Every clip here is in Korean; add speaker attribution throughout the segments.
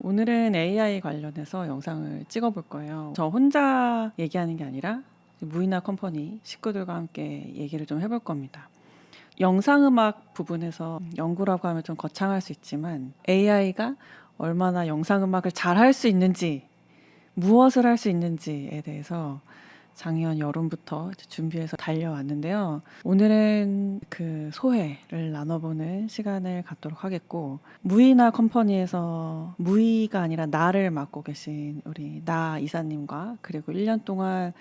Speaker 1: 오늘은 AI 관련해서 영상을 찍어볼 거예요. 저 혼자 얘기하는 게 아니라 무이나 컴퍼니 식구들과 함께 얘기를 좀 해볼 겁니다. 영상음악 부분에서 연구라고 하면 좀 거창할 수 있지만 AI가 얼마나 영상음악을 잘 할 수 있는지, 무엇을 할 수 있는지에 대해서 작년 여름부터 준비해서 달려왔는데요. 오늘은 그 소회를 나눠보는 시간을 갖도록 하겠고, 무이나 컴퍼니에서 무이가 아니라 나를 맡고 계신 우리 나 이사님과 그리고 1년 동안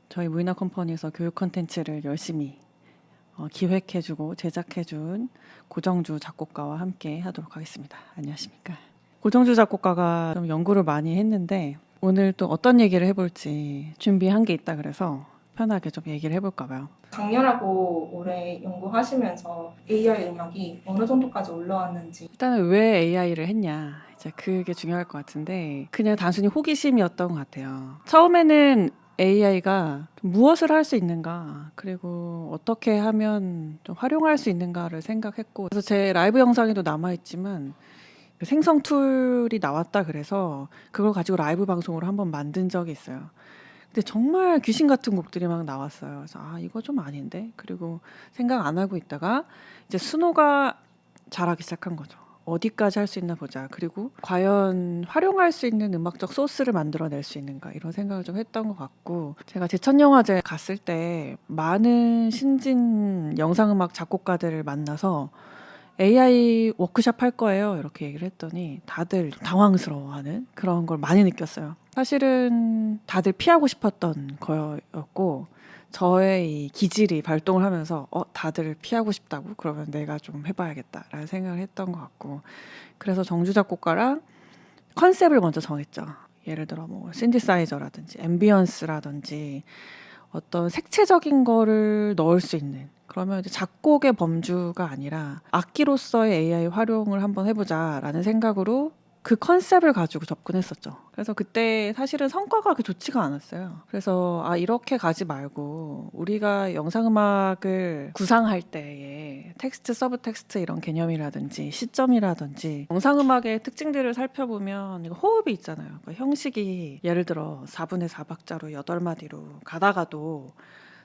Speaker 1: 저희 무이나 컴퍼니에서 교육 콘텐츠를 열심히 기획해주고 제작해준 고정주 작곡가와 함께 하도록 하겠습니다. 안녕하십니까. 고정주 작곡가가 좀 연구를 많이 했는데 오늘 또 어떤 얘기를 해볼지 준비한 게 있다 그래서 편하게 좀 얘기를 해볼까 봐요.
Speaker 2: 작년하고 올해 연구하시면서 AI 음악이 어느 정도까지 올라왔는지.
Speaker 1: 일단은 왜 AI를 했냐, 이제 그게 중요할 것 같은데 그냥 단순히 호기심이었던 것 같아요. 처음에는 AI가 무엇을 할 수 있는가, 그리고 어떻게 하면 좀 활용할 수 있는가를 생각했고, 그래서 제 라이브 영상에도 남아있지만 그 생성 툴이 나왔다 그래서 그걸 가지고 라이브 방송으로 한번 만든 적이 있어요. 근데 정말 귀신 같은 곡들이 막 나왔어요. 그래서 이거 좀 아닌데? 그리고 생각 안 하고 있다가 이제 순호가 잘하기 시작한 거죠. 어디까지 할 수 있나 보자. 그리고 과연 활용할 수 있는 음악적 소스를 만들어낼 수 있는가, 이런 생각을 좀 했던 것 같고, 제가 제천영화제 갔을 때 많은 신진 영상음악 작곡가들을 만나서 AI 워크숍 할 거예요, 이렇게 얘기를 했더니 다들 당황스러워하는 그런 걸 많이 느꼈어요. 사실은 다들 피하고 싶었던 거였고, 저의 이 기질이 발동을 하면서 다들 피하고 싶다고? 그러면 내가 좀 해봐야겠다라는 생각을 했던 것 같고, 그래서 정주 작곡가랑 컨셉을 먼저 정했죠. 예를 들어 뭐 신디사이저라든지 앰비언스라든지 어떤 색채적인 거를 넣을 수 있는, 그러면 이제 작곡의 범주가 아니라 악기로서의 AI 활용을 한번 해보자라는 생각으로 그 컨셉을 가지고 접근했었죠. 그래서 그때 사실은 성과가 그렇게 좋지가 않았어요. 그래서 이렇게 가지 말고 우리가 영상음악을 구상할 때에 텍스트, 서브텍스트 이런 개념이라든지 시점이라든지 영상음악의 특징들을 살펴보면 이거 호흡이 있잖아요. 그러니까 형식이 예를 들어 4분의 4박자로 8마디로 가다가도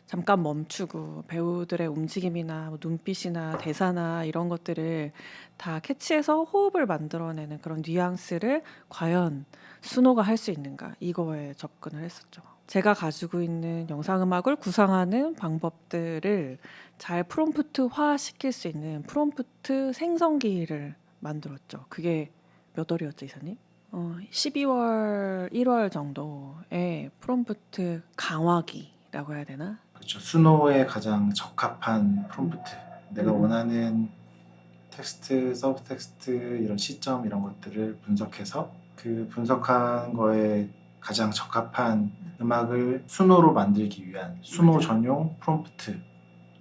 Speaker 1: 잠깐 멈추고 배우들의 움직임이나 뭐 눈빛이나 대사나 이런 것들을 다 캐치해서 호흡을 만들어내는 그런 뉘앙스를 과연 순호가 할 수 있는가, 이거에 접근을 했었죠. 제가 가지고 있는 영상음악을 구상하는 방법들을 잘 프롬프트화 시킬 수 있는 프롬프트 생성기를 만들었죠. 그게 몇 월이었죠, 이사님? 12월, 1월 정도에 프롬프트 강화기라고 해야 되나?
Speaker 3: 그렇죠. 수노에 가장 적합한 프롬프트. 내가 원하는 텍스트, 서브텍스트 이런 시점 이런 것들을 분석해서 그 분석한 거에 가장 적합한 음악을 수노로 만들기 위한 수노
Speaker 1: 맞아요.
Speaker 3: 전용 프롬프트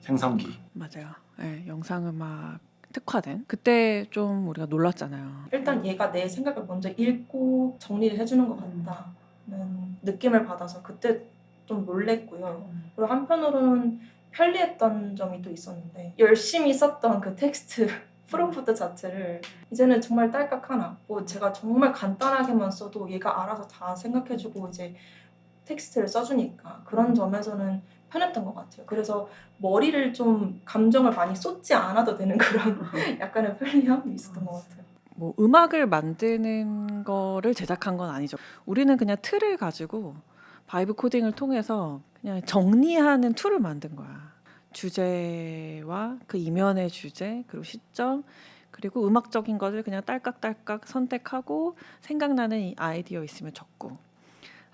Speaker 3: 생성기.
Speaker 1: 맞아요. 네, 영상음악 특화된. 그때 좀 우리가 놀랐잖아요.
Speaker 2: 일단 얘가 내 생각을 먼저 읽고 정리를 해주는 것 같다는 느낌을 받아서 그때 좀 놀랬고요. 그리고 한편으로는 편리했던 점이 또 있었는데, 열심히 썼던 그 텍스트 프롬프트 자체를 이제는 정말 딸깍 하나, 뭐 제가 정말 간단하게만 써도 얘가 알아서 다 생각해주고 이제 텍스트를 써주니까 그런 점에서는 편했던 것 같아요. 그래서 머리를 좀 감정을 많이 쏟지 않아도 되는 그런 약간의 편리함이 있었던 것 같아요.
Speaker 1: 뭐 음악을 만드는 거를 제작한 건 아니죠. 우리는 그냥 틀을 가지고 바이브 코딩을 통해서 그냥 정리하는 툴을 만든 거야. 주제와 그 이면의 주제, 그리고 시점, 그리고 음악적인 것을 그냥 딸깍딸깍 선택하고 생각나는 이 아이디어 있으면 적고.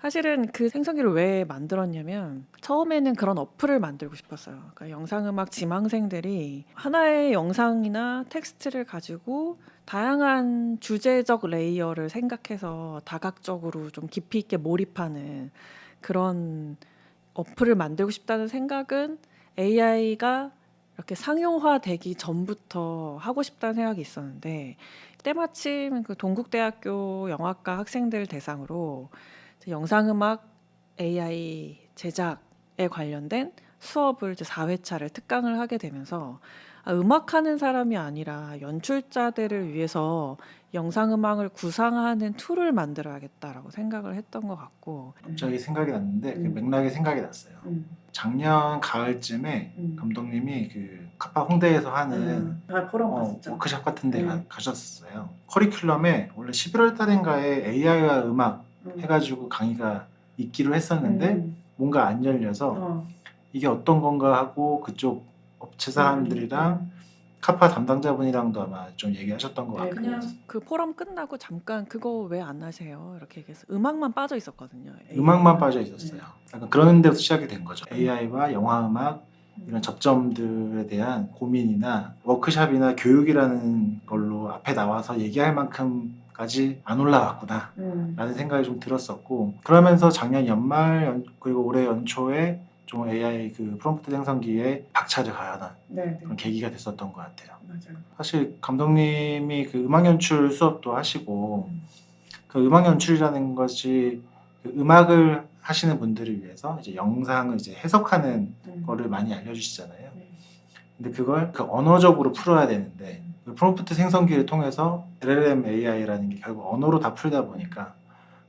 Speaker 1: 사실은 그 생성기를 왜 만들었냐면 처음에는 그런 어플을 만들고 싶었어요. 그러니까 영상음악 지망생들이 하나의 영상이나 텍스트를 가지고 다양한 주제적 레이어를 생각해서 다각적으로 좀 깊이 있게 몰입하는 그런 어플을 만들고 싶다는 생각은 AI가 이렇게 상용화되기 전부터 하고 싶다는 생각이 있었는데, 때마침 그 동국대학교 영화과 학생들 대상으로 영상음악 AI 제작에 관련된 수업을 이제 4회차를 특강을 하게 되면서 음악하는 사람이 아니라 연출자들을 위해서 영상음악을 구상하는 툴을 만들어야겠다라고 생각을 했던 것 같고
Speaker 3: 갑자기 생각이 났는데 그
Speaker 1: 음.
Speaker 3: 맥락이 생각이 났어요. 작년 가을쯤에 감독님이 그 카파 홍대에서 하는
Speaker 1: 포럼
Speaker 3: 워크숍 같은 데
Speaker 1: 네.
Speaker 3: 가셨었어요. 커리큘럼에 원래 11월 달인가에 AI와 음악 해가지고 강의가 있기로 했었는데 뭔가 안 열려서 이게 어떤 건가 하고 그쪽 업체 사람들이랑 카파 담당자분이랑도 아마 좀 얘기하셨던 것
Speaker 1: 네,
Speaker 3: 같고
Speaker 1: 그냥 그 포럼 끝나고 잠깐 그거 왜 안 하세요? 이렇게 얘기해서 음악만 빠져 있었거든요.
Speaker 3: 음악만 빠져 있었어요. 약간 그런 데서 시작이 된 거죠. AI와 영화 음악 이런 접점들에 대한 고민이나 워크샵이나 교육이라는 걸로 앞에 나와서 얘기할 만큼까지 안 올라왔구나 라는 생각이 좀 들었었고 그러면서 작년 연말 그리고 올해 연초에 좀 AI 그 프롬프트 생성기에 박차를 가하는 그런 계기가 됐었던 것 같아요.
Speaker 1: 맞아요.
Speaker 3: 사실 감독님이 그 음악 연출 수업도 하시고 그 음악 연출이라는 것이 그 음악을 하시는 분들을 위해서 이제 영상을 이제 해석하는 거를 많이 알려주시잖아요. 근데 그걸 그 언어적으로 풀어야 되는데 그 프롬프트 생성기를 통해서 LLM AI라는 게 결국 언어로 다 풀다 보니까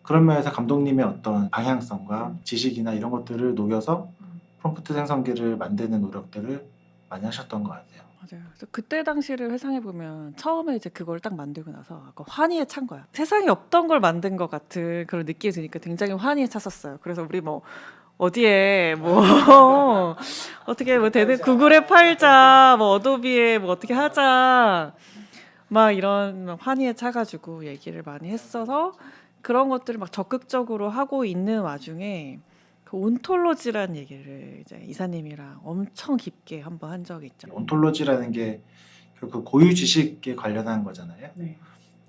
Speaker 3: 그런 면에서 감독님의 어떤 방향성과 지식이나 이런 것들을 녹여서 프롬프트 생성기를 만드는 노력들을 많이 하셨던 것 같아요.
Speaker 1: 맞아요. 그래서 그때 당시를 회상해 보면 처음에 이제 그걸 딱 만들고 나서 약간 환희에 찬 거야. 세상에 없던 걸 만든 것 같은 그런 느낌이 드니까 굉장히 환희에 찼었어요. 그래서 우리 뭐 어디에 뭐 어떻게 뭐 구글에 팔자, 뭐 어도비에 뭐 어떻게 하자, 막 이런 막 환희에 차가지고 얘기를 많이 했어서 그런 것들을 막 적극적으로 하고 있는 와중에 그 온톨로지라는 얘기를 이제 이사님이랑 엄청 깊게 한번 한 적이 있죠.
Speaker 3: 온톨로지라는 게 그 고유 지식에 관련한 거잖아요.
Speaker 1: 네.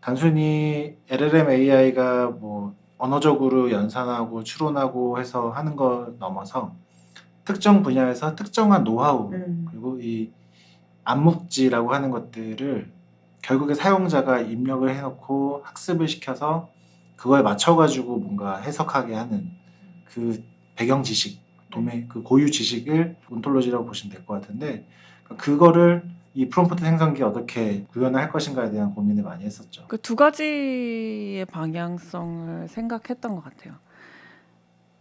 Speaker 3: 단순히 LLM AI가 뭐 언어적으로 연산하고 추론하고 해서 하는 거 넘어서 특정 분야에서 특정한 노하우 그리고 이 암묵지라고 하는 것들을 결국에 사용자가 입력을 해놓고 학습을 시켜서 그거에 맞춰가지고 뭔가 해석하게 하는 그 배경 지식, 그 고유 지식을 온톨로지라고 보시면 될 것 같은데 그거를 이 프롬프트 생성기에 어떻게 구현할 것인가에 대한 고민을 많이 했었죠.
Speaker 1: 그 두 가지의 방향성을 생각했던 것 같아요.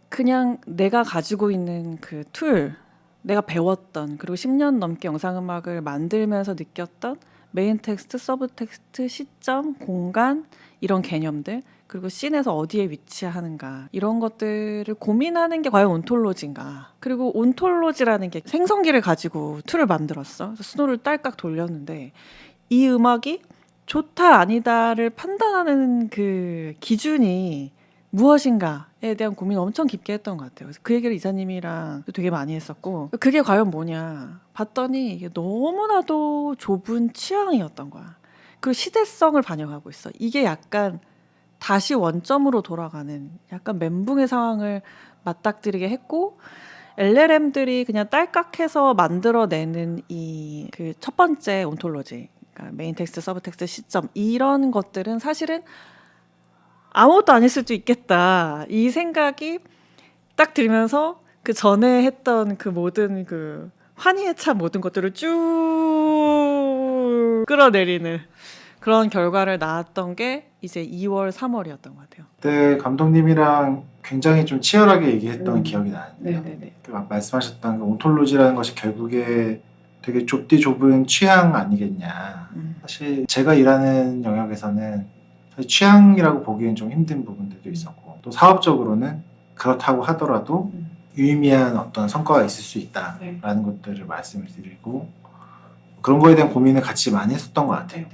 Speaker 1: 그냥 내가 가지고 있는 그 툴, 내가 배웠던 그리고 10년 넘게 영상음악을 만들면서 느꼈던 메인 텍스트, 서브 텍스트, 시점, 공간 이런 개념들 그리고 씬에서 어디에 위치하는가 이런 것들을 고민하는 게 과연 온톨로지인가. 그리고 온톨로지라는 게 생성기를 가지고 툴을 만들었어. 그래서 스노를 딸깍 돌렸는데 이 음악이 좋다 아니다를 판단하는 그 기준이 무엇인가에 대한 고민을 엄청 깊게 했던 것 같아요. 그래서 그 얘기를 이사님이랑 되게 많이 했었고 그게 과연 뭐냐 봤더니 이게 너무나도 좁은 취향이었던 거야. 그 시대성을 반영하고 있어. 이게 약간 다시 원점으로 돌아가는 약간 멘붕의 상황을 맞닥뜨리게 했고 LLM들이 그냥 딸깍해서 만들어내는 이 그 첫 번째 온톨로지 그러니까 메인 텍스트, 서브 텍스트, 시점 이런 것들은 사실은 아무것도 아닐 수도 있겠다 이 생각이 딱 들면서 그 전에 했던 그 모든 그 환희에 찬 모든 것들을 쭉 끌어내리는 그런 결과를 낳았던 게 이제 2월, 3월이었던 것 같아요.
Speaker 3: 그때 감독님이랑 굉장히 좀 치열하게 얘기했던 기억이 나는데요.
Speaker 1: 네네네.
Speaker 3: 그 말씀하셨던 그 온톨로지라는 것이 결국에 되게 좁디 좁은 취향 아니겠냐. 사실 제가 일하는 영역에서는 사실 취향이라고 보기엔 좀 힘든 부분들도 있었고 또 사업적으로는 그렇다고 하더라도 유의미한 어떤 성과가 있을 수 있다라는 것들을 말씀을 드리고 그런 거에 대한 고민을 같이 많이 했었던 것 같아요.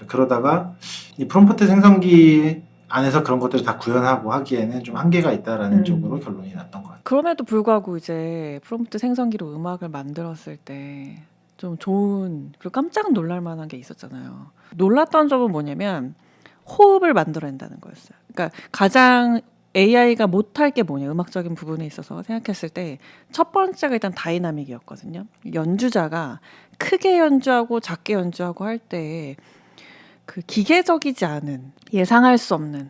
Speaker 3: 그러다가 이 프롬프트 생성기 안에서 그런 것들을 다 구현하고 하기에는 좀 한계가 있다라는 쪽으로 결론이 났던 것 같아요.
Speaker 1: 그럼에도 불구하고 이제 프롬프트 생성기로 음악을 만들었을 때 좀 좋은 그리고 깜짝 놀랄 만한 게 있었잖아요. 놀랐던 점은 뭐냐면 호흡을 만들어낸다는 거였어요. 그러니까 가장 AI가 못할 게 뭐냐 음악적인 부분에 있어서 생각했을 때 첫 번째가 일단 다이나믹이었거든요. 연주자가 크게 연주하고 작게 연주하고 할 때 그 기계적이지 않은 예상할 수 없는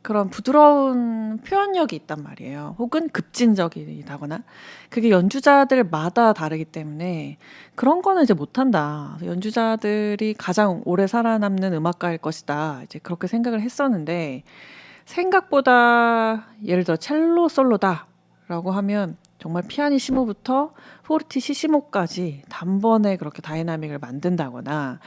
Speaker 1: 그런 부드러운 표현력이 있단 말이에요. 혹은 급진적이다거나 그게 연주자들마다 다르기 때문에 그런 거는 이제 못한다. 연주자들이 가장 오래 살아남는 음악가일 것이다. 이제 그렇게 생각을 했었는데 생각보다 예를 들어 첼로 솔로다라고 하면 정말 피아니시모부터 포르티시시모까지 단번에 그렇게 다이나믹을 만든다거나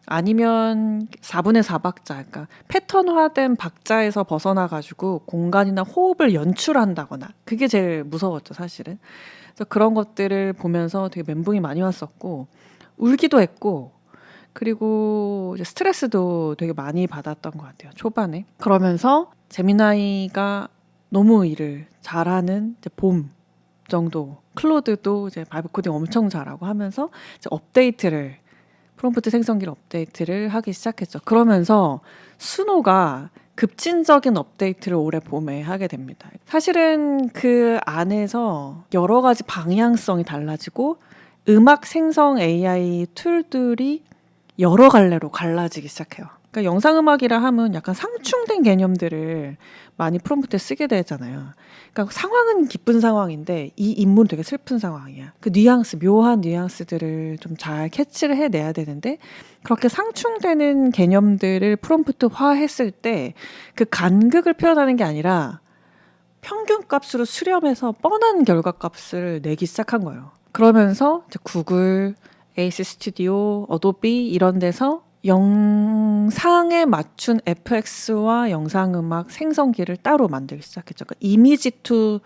Speaker 1: 아니면 4분의 4박자, 그러니까 패턴화된 박자에서 벗어나 가지고 공간이나 호흡을 연출한다거나 그게 제일 무서웠죠, 사실은. 그래서 그런 것들을 보면서 되게 멘붕이 많이 왔었고 울기도 했고 그리고 이제 스트레스도 되게 많이 받았던 것 같아요, 초반에. 그러면서 제미나이가 너무 일을 잘하는 이제 봄 정도, 클로드도 이제 바이브 코딩 엄청 잘하고 하면서 이제 업데이트를 프롬프트 생성기를 업데이트를 하기 시작했죠. 그러면서 수노가 급진적인 업데이트를 올해 봄에 하게 됩니다. 사실은 그 안에서 여러 가지 방향성이 달라지고 음악 생성 AI 툴들이 여러 갈래로 갈라지기 시작해요. 그러니까 영상음악이라 하면 약간 상충된 개념들을 많이 프롬프트에 쓰게 되잖아요. 그러니까 상황은 기쁜 상황인데 이 인물은 되게 슬픈 상황이야. 그 뉘앙스, 묘한 뉘앙스들을 좀 잘 캐치를 해내야 되는데 그렇게 상충되는 개념들을 프롬프트화했을 때 그 간극을 표현하는 게 아니라 평균값으로 수렴해서 뻔한 결과값을 내기 시작한 거예요. 그러면서 이제 구글, 에이스 스튜디오, 어도비 이런 데서 영상에 맞춘 FX와 영상음악 생성기를 따로 만들기 시작했죠. 그러니까 이미지 투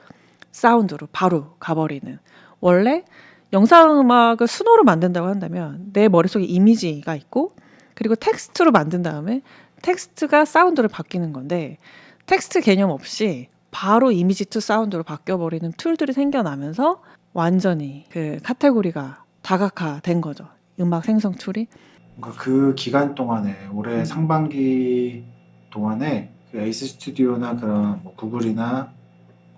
Speaker 1: 사운드로 바로 가버리는. 원래 영상음악을 수노로 만든다고 한다면 내 머릿속에 이미지가 있고 그리고 텍스트로 만든 다음에 텍스트가 사운드로 바뀌는 건데 텍스트 개념 없이 바로 이미지 투 사운드로 바뀌어버리는 툴들이 생겨나면서 완전히 그 카테고리가 다각화된 거죠. 음악 생성 툴이.
Speaker 3: 그러니까 그 기간 동안에 올해 상반기 동안에 그 에이스 스튜디오나 그런 뭐 구글이나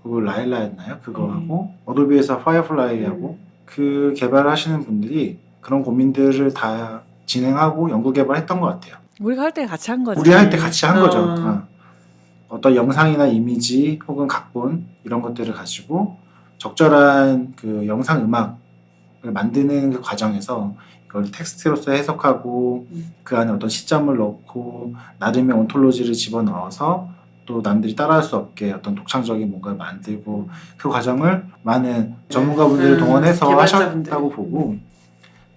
Speaker 3: 구글 라일라였나요? 그거하고 어도비에서 파이어플라이하고 그 개발하시는 분들이 그런 고민들을 다 진행하고 연구 개발했던 것 같아요.
Speaker 1: 우리가 할 때 같이 한 거죠.
Speaker 3: 우리 할 때 같이 한 거죠.
Speaker 1: 어.
Speaker 3: 어떤 영상이나 이미지 혹은 각본 이런 것들을 가지고 적절한 그 영상 음악을 만드는 그 과정에서 이걸 텍스트로서 해석하고 그 안에 어떤 시점을 넣고 나름의 온톨로지를 집어넣어서 또 남들이 따라할 수 없게 어떤 독창적인 뭔가를 만들고 그 과정을 많은 전문가분들을 동원해서
Speaker 1: 개발자분들.
Speaker 3: 하셨다고 보고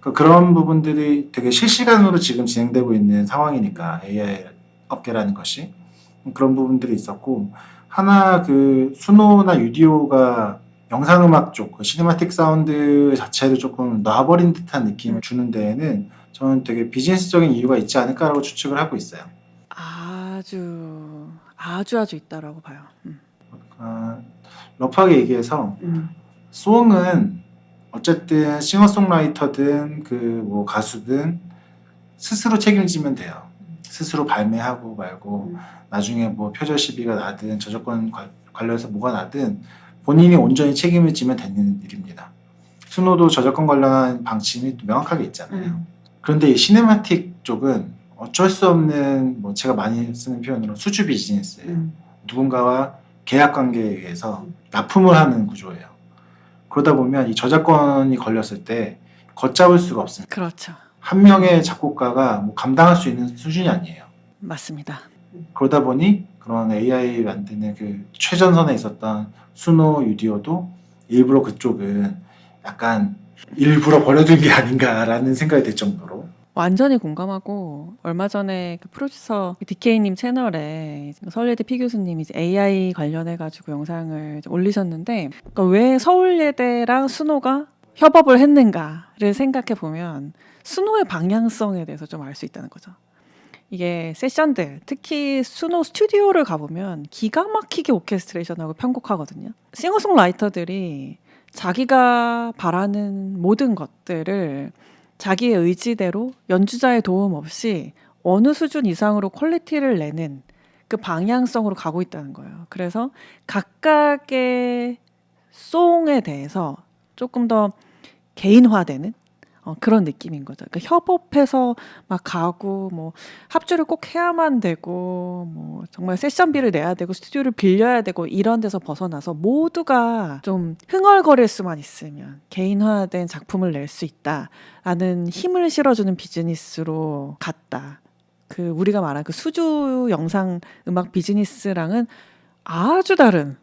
Speaker 3: 그런 부분들이 되게 실시간으로 지금 진행되고 있는 상황이니까 AI 업계라는 것이 그런 부분들이 있었고 하나 그 수노나 유디오가 영상음악 쪽, 그 시네마틱 사운드 자체를 조금 놔버린 듯한 느낌을 주는 데에는 저는 되게 비즈니스적인 이유가 있지 않을까라고 추측을 하고 있어요.
Speaker 1: 아주 있다라고 봐요.
Speaker 3: 러프하게 얘기해서 송은 어쨌든 싱어송라이터든 그 뭐 가수든 스스로 책임지면 돼요. 스스로 발매하고 말고 나중에 뭐 표절 시비가 나든 저작권 관련해서 뭐가 나든 본인이 온전히 책임을 지면 되는 일입니다. 수노도 저작권 관련한 방침이 명확하게 있잖아요. 그런데 이 시네마틱 쪽은 어쩔 수 없는 뭐 제가 많이 쓰는 표현으로 수주 비즈니스예요. 누군가와 계약 관계에 의해서 납품을 하는 구조예요. 그러다 보면 이 저작권이 걸렸을 때 걷잡을 수가 없습니다.
Speaker 1: 그렇죠.
Speaker 3: 한 명의 작곡가가 뭐 감당할 수 있는 수준이 아니에요.
Speaker 1: 맞습니다.
Speaker 3: 그러다 보니 그런 AI 만드는 그 최전선에 있었던 수노 유디오도 일부러 그쪽은 약간 일부러 버려둔 게 아닌가라는 생각이 들 정도로
Speaker 1: 완전히 공감하고 얼마 전에 그 프로듀서 DK님 채널에 서울예대 피 교수님이 이제 AI 관련해 가지고 영상을 이제 올리셨는데 그러니까 왜 서울예대랑 수노가 협업을 했는가를 생각해 보면 수노의 방향성에 대해서 좀 알 수 있다는 거죠. 이게 세션들, 특히 수노 스튜디오를 가보면 기가 막히게 오케스트레이션하고 편곡하거든요. 싱어송라이터들이 자기가 바라는 모든 것들을 자기의 의지대로 연주자의 도움 없이 어느 수준 이상으로 퀄리티를 내는 그 방향성으로 가고 있다는 거예요. 그래서 각각의 송에 대해서 조금 더 개인화되는 그런 느낌인 거죠. 그러니까 협업해서 막 가고 뭐 합주를 꼭 해야만 되고 뭐 정말 세션비를 내야 되고 스튜디오를 빌려야 되고 이런 데서 벗어나서 모두가 좀 흥얼거릴 수만 있으면 개인화된 작품을 낼 수 있다라는 힘을 실어주는 비즈니스로 갔다. 그 우리가 말한 그 수주 영상 음악 비즈니스랑은 아주 다른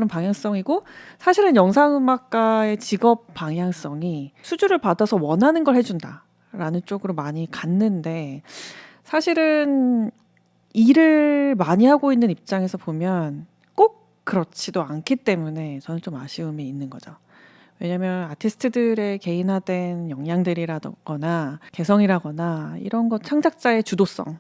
Speaker 1: 방향성이고 사실은 영상음악가의 직업 방향성이 수주를 받아서 원하는 걸 해준다라는 쪽으로 많이 갔는데 사실은 일을 많이 하고 있는 입장에서 보면 꼭 그렇지도 않기 때문에 저는 좀 아쉬움이 있는 거죠. 왜냐면 아티스트들의 개인화된 역량들이라거나 개성이라거나 이런 것 창작자의 주도성을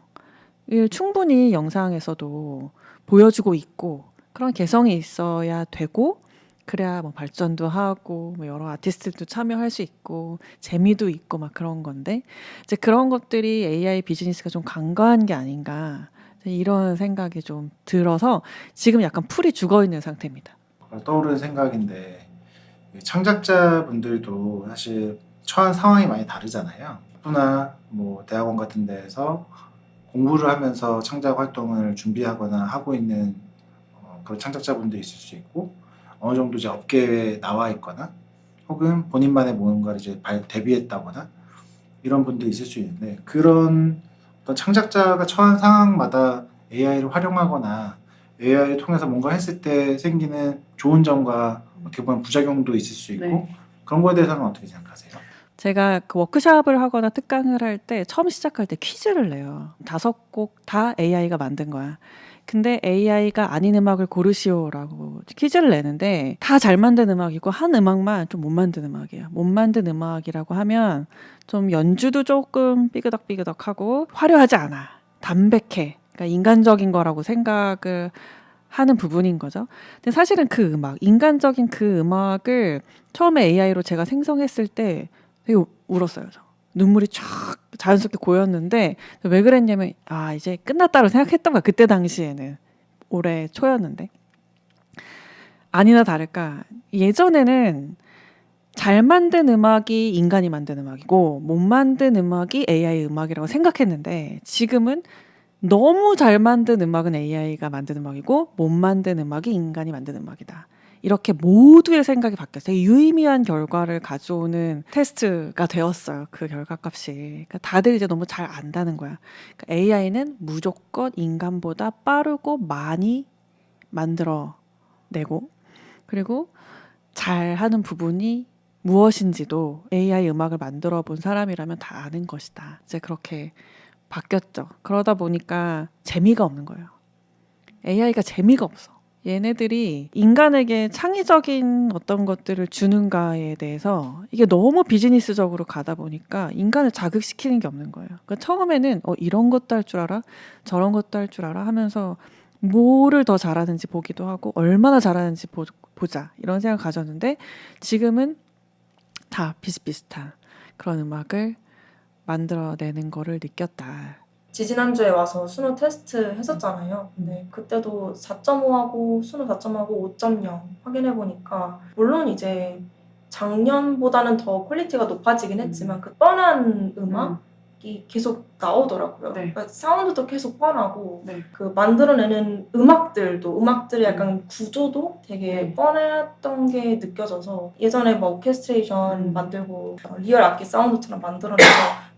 Speaker 1: 충분히 영상에서도 보여주고 있고 그런 개성이 있어야 되고 그래야 뭐 발전도 하고 뭐 여러 아티스트들도 참여할 수 있고 재미도 있고 막 그런 건데 이제 그런 것들이 AI 비즈니스가 좀 간과한 게 아닌가 이런 생각이 좀 들어서 지금 약간 풀이 죽어 있는 상태입니다.
Speaker 3: 떠오르는 생각인데 창작자분들도 사실 처한 상황이 많이 다르잖아요. 학부나 뭐 대학원 같은 데에서 공부를 하면서 창작 활동을 준비하거나 하고 있는 그런 창작자분도 있을 수 있고 어느 정도 이제 업계에 나와 있거나 혹은 본인만의 뭔가를 이제 데뷔했다거나 이런 분도 있을 수 있는데 그런 어떤 창작자가 처한 상황마다 AI를 활용하거나 AI를 통해서 뭔가 했을 때 생기는 좋은 점과 어떻게 보면 부작용도 있을 수 있고
Speaker 1: 네.
Speaker 3: 그런 거에 대해서는 어떻게 생각하세요?
Speaker 1: 제가 그 워크숍을 하거나 특강을 할 때 처음 시작할 때 퀴즈를 내요. 5곡 다 AI가 만든 거야. 근데 AI가 아닌 음악을 고르시오라고 퀴즈를 내는데 다 잘 만든 음악이고 한 음악만 좀 못 만든 음악이에요. 못 만든 음악이라고 하면 좀 연주도 조금 삐그덕삐그덕하고 화려하지 않아. 담백해. 그러니까 인간적인 거라고 생각을 하는 부분인 거죠. 근데 사실은 그 음악, 인간적인 그 음악을 처음에 AI로 제가 생성했을 때 되게 울었어요. 저. 눈물이 쫙 자연스럽게 고였는데 왜 그랬냐면 이제 끝났다고 생각했던 거야. 그때 당시에는 올해 초였는데 아니나 다를까 예전에는 잘 만든 음악이 인간이 만든 음악이고 못 만든 음악이 AI 음악이라고 생각했는데 지금은 너무 잘 만든 음악은 AI가 만든 음악이고 못 만든 음악이 인간이 만든 음악이다. 이렇게 모두의 생각이 바뀌었어요. 되게 유의미한 결과를 가져오는 테스트가 되었어요. 그 결과값이. 그러니까 다들 이제 너무 잘 안다는 거야. 그러니까 AI는 무조건 인간보다 빠르고 많이 만들어내고 그리고 잘하는 부분이 무엇인지도 AI 음악을 만들어 본 사람이라면 다 아는 것이다. 이제 그렇게 바뀌었죠. 그러다 보니까 재미가 없는 거예요. AI가 재미가 없어. 얘네들이 인간에게 창의적인 어떤 것들을 주는가에 대해서 이게 너무 비즈니스적으로 가다 보니까 인간을 자극시키는 게 없는 거예요. 그러니까 처음에는 이런 것도 할 줄 알아? 저런 것도 할 줄 알아? 하면서 뭐를 더 잘하는지 보기도 하고 얼마나 잘하는지 보자 이런 생각을 가졌는데 지금은 다 비슷비슷한 그런 음악을 만들어내는 거를 느꼈다.
Speaker 2: 지지난주에 와서 수능 테스트 했었잖아요. 근데 그때도 4.5하고 수능 4.5하고 5.0 확인해 보니까 물론 이제 작년보다는 더 퀄리티가 높아지긴 했지만 그 뻔한 음악이 계속 나오더라고요.
Speaker 1: 네.
Speaker 2: 그러니까 사운드도 계속 뻔하고
Speaker 1: 네.
Speaker 2: 그 만들어내는 음악들의 약간 구조도 되게
Speaker 1: 네.
Speaker 2: 뻔했던 게 느껴져서 예전에 뭐 오케스트레이션 만들고 리얼 악기 사운드처럼 만들어내서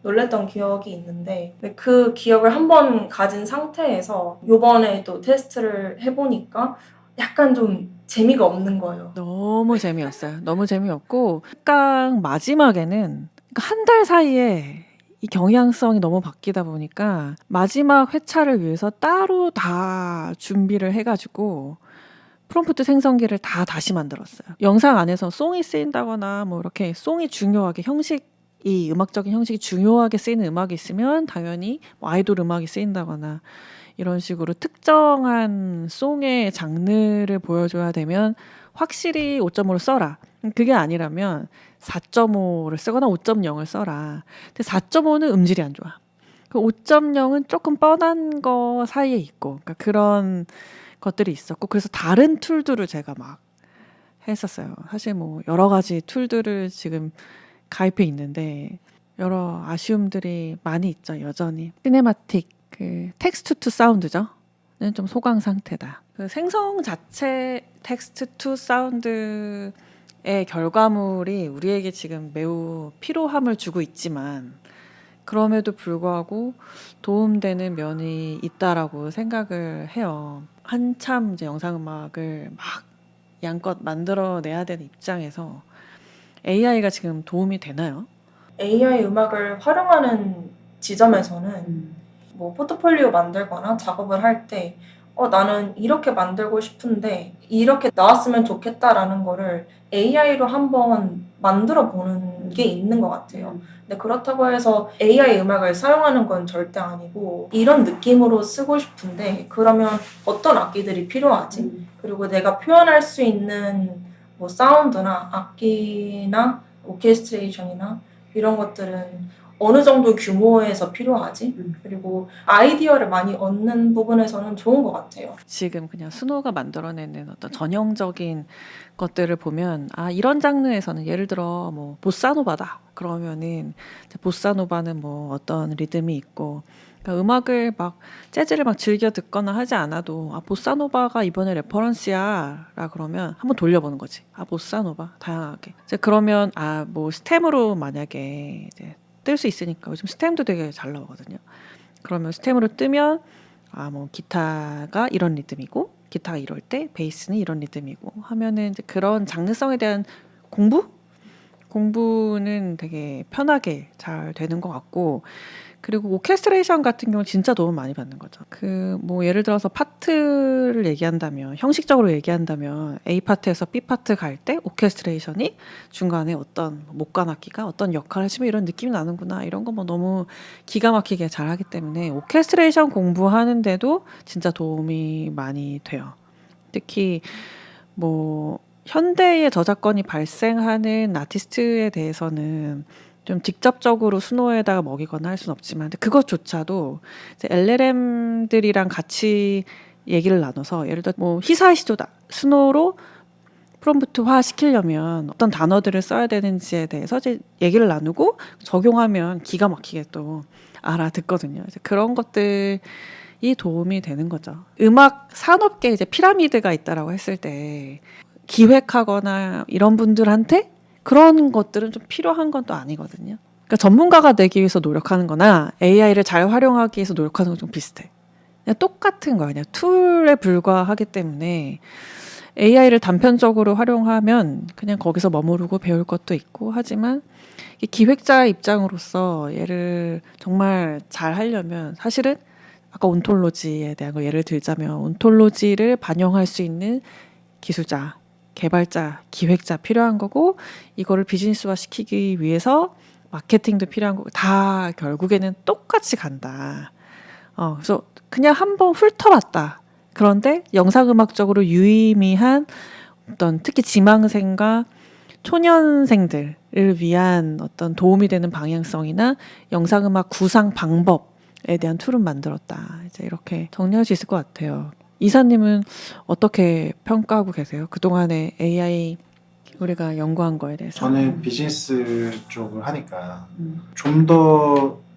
Speaker 2: 놀랬던 기억이 있는데 그 기억을 한번 가진 상태에서 요번에 또 테스트를 해보니까 약간 좀 재미가 없는 거예요.
Speaker 1: 너무 재미없어요. 너무 재미없고 특강 마지막에는 한 달 사이에 이 경향성이 너무 바뀌다 보니까 마지막 회차를 위해서 따로 다 준비를 해가지고 프롬프트 생성기를 다 다시 만들었어요. 영상 안에서 송이 쓰인다거나 뭐 이렇게 송이 중요하게 이 음악적인 형식이 중요하게 쓰이는 음악이 있으면 당연히 뭐 아이돌 음악이 쓰인다거나 이런 식으로 특정한 송의 장르를 보여줘야 되면 확실히 5.5를 써라. 그게 아니라면 4.5를 쓰거나 5.0을 써라. 근데 4.5는 음질이 안 좋아. 그 5.0은 조금 뻔한 거 사이에 있고 그러니까 그런 것들이 있었고 그래서 다른 툴들을 제가 막 했었어요. 사실 뭐 여러 가지 툴들을 지금 가입해 있는데 여러 아쉬움들이 많이 있죠. 여전히 시네마틱 그 텍스트 투 사운드죠. 는 좀 소강 상태다. 그 생성 자체 텍스트 투 사운드의 결과물이 우리에게 지금 매우 피로함을 주고 있지만 그럼에도 불구하고 도움되는 면이 있다라고 생각을 해요. 한참 이제 영상음악을 막 양껏 만들어내야 되는 입장에서 AI가 지금 도움이 되나요?
Speaker 2: AI 음악을 활용하는 지점에서는 뭐 포트폴리오 만들거나 작업을 할 때 나는 이렇게 만들고 싶은데 이렇게 나왔으면 좋겠다라는 거를 AI로 한번 만들어 보는 게 있는 것 같아요. 근데 그렇다고 해서 AI 음악을 사용하는 건 절대 아니고 이런 느낌으로 쓰고 싶은데 그러면 어떤 악기들이 필요하지? 그리고 내가 표현할 수 있는 뭐 사운드나 악기나 오케스트레이션이나 이런 것들은 어느 정도 규모에서 필요하지? 그리고 아이디어를 많이 얻는 부분에서는 좋은 것 같아요.
Speaker 1: 지금 그냥 순호가 만들어내는 어떤 전형적인 것들을 보면 이런 장르에서는 예를 들어 뭐 보사노바다 그러면은 이제 보사노바는 뭐 어떤 리듬이 있고 그러니까 음악을 막 재즈를 막 즐겨 듣거나 하지 않아도 보사노바가 이번에 레퍼런스야라 그러면 한번 돌려보는 거지. 보사노바 다양하게. 이제 그러면 뭐 스템으로 만약에 이제 뜰 수 있으니까 요즘 스템도 되게 잘 나오거든요. 그러면 스템으로 뜨면 뭐 기타가 이런 리듬이고 기타가 이럴 때 베이스는 이런 리듬이고 하면은 이제 그런 장르성에 대한 공부는 되게 편하게 잘 되는 것 같고 그리고 오케스트레이션 같은 경우는 진짜 도움 많이 받는 거죠. 그 뭐 예를 들어서 파트를 얘기한다면 형식적으로 얘기한다면 A 파트에서 B 파트 갈 때 오케스트레이션이 중간에 어떤 목관 악기가 어떤 역할을 해주면 이런 느낌이 나는구나 이런 거 뭐 너무 기가 막히게 잘하기 때문에 오케스트레이션 공부하는데도 진짜 도움이 많이 돼요. 특히 뭐 현대의 저작권이 발생하는 아티스트에 대해서는 좀 직접적으로 수노에다가 먹이거나 할 수는 없지만 근데 그것조차도 이제 LLM들이랑 같이 얘기를 나눠서 예를 들어 뭐 히사이시조다 수노로 프롬프트화 시키려면 어떤 단어들을 써야 되는지에 대해서 이제 얘기를 나누고 적용하면 기가 막히게 또 알아듣거든요. 이제 그런 것들이 도움이 되는 거죠. 음악 산업계에 이제 피라미드가 있다라고 했을 때 기획하거나 이런 분들한테 그런 것들은 좀 필요한 건 또 아니거든요. 그러니까 전문가가 되기 위해서 노력하는 거나 AI를 잘 활용하기 위해서 노력하는 건 좀 비슷해. 그냥 똑같은 거야. 그냥 툴에 불과하기 때문에 AI를 단편적으로 활용하면 그냥 거기서 머무르고 배울 것도 있고 하지만 기획자 입장으로서 얘를 정말 잘 하려면 사실은 아까 온톨로지에 대한 거 예를 들자면 온톨로지를 반영할 수 있는 기술자, 개발자, 기획자 필요한 거고 이거를 비즈니스화 시키기 위해서 마케팅도 필요한 거고 다 결국에는 똑같이 간다. 그래서 그냥 한번 훑어봤다. 그런데 영상음악적으로 유의미한 어떤 특히 지망생과 초년생들을 위한 어떤 도움이 되는 방향성이나 영상음악 구상 방법에 대한 툴은 만들었다. 이제 이렇게 정리할 수 있을 것 같아요. 이사님은 어떻게 평가하고 계세요? 그동안의 AI 우리가 연구한 거에 대해서.
Speaker 3: 저는 비즈니스 쪽을 하니까 좀 더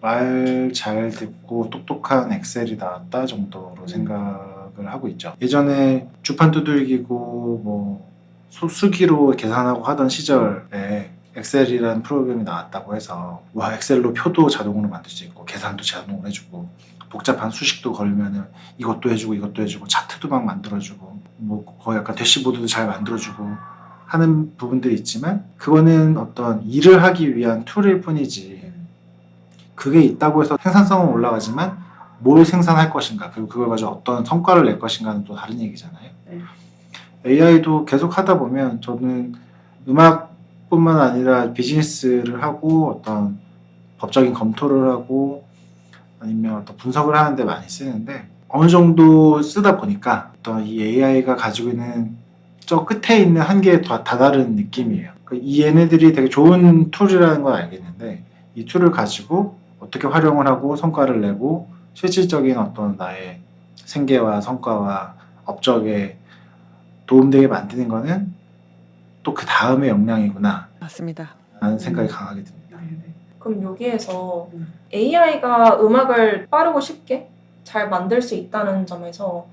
Speaker 3: 말 잘 듣고 똑똑한 엑셀이 나왔다 정도로 생각을 하고 있죠. 예전에 주판 두들기고 뭐 수기로 계산하고 하던 시절에 엑셀이라는 프로그램이 나왔다고 해서 와 엑셀로 표도 자동으로 만들 수 있고 계산도 자동으로 해주고 복잡한 수식도 걸면은 이것도 해주고 이것도 해주고 차트도 막 만들어주고 뭐 거의 약간 대시보드도 잘 만들어주고 하는 부분들이 있지만 그거는 어떤 일을 하기 위한 툴일 뿐이지 그게 있다고 해서 생산성은 올라가지만 뭘 생산할 것인가 그리고 그걸 가지고 어떤 성과를 낼 것인가는 또 다른 얘기잖아요. AI도 계속 하다 보면 저는 음악뿐만 아니라 비즈니스를 하고 어떤 법적인 검토를 하고 아니면 어떤 분석을 하는데 많이 쓰는데 어느 정도 쓰다 보니까 어떤 이 AI가 가지고 있는 저 끝에 있는 한계에 다다른 느낌이에요. 이 얘네들이 되게 좋은 툴이라는 건 알겠는데 이 툴을 가지고 어떻게 활용을 하고 성과를 내고 실질적인 어떤 나의 생계와 성과와 업적에 도움되게 만드는 거는 또 그 다음의 역량이구나.
Speaker 1: 맞습니다.
Speaker 3: 라는 생각이 강하게 듭니다.
Speaker 2: 그럼 여기에서
Speaker 1: 음.
Speaker 2: AI가 음악을 빠르고 쉽게 잘 만들 수 있다는 점에서